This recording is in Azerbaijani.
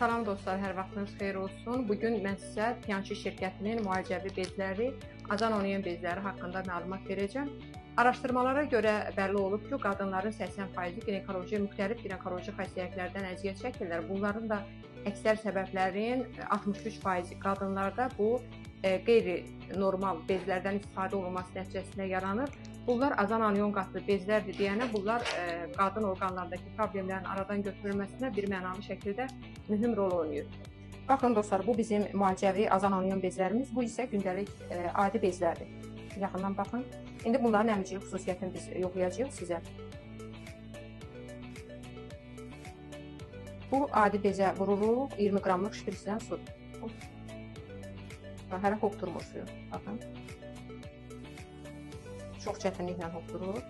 Salam dostlar, hər vaxtınız xeyir olsun. Bugün mən sizə Tianchi şirkətinin müalicəvi bezləri, azan-onion bezləri haqqında məlumat verəcəm. Araşdırmalara görə bəlli olub ki, qadınların 80%-i müxtəlif ginekoloji xəstəliklərdən əziyyət çəkirlər. Bunların da əksər səbəblərin 63%-i qadınlarda bu qeyri-normal bezlərdən istifadə olunması nəticəsində yaranır. Bunlar azan-onion qatlı bezlərdir deyənə, bunlar qadın orqanlarındakı problemlərin aradan götürülməsində bir mənalı şəkildə mühüm rol oynayır. Baxın dostlar, bu bizim müalicəvi azan-onion bezlərimiz, bu isə gündəlik adi bezlərdir. Yaxından baxın. İndi bunların əmicilik xüsusiyyətini biz yoxlayacağıq sizə. Bu adi bezə vururuq, 20 qramlıq şprisdən su. Hələ hopdurmur suyu. Baxın. Çox çətinliklə hopdurur.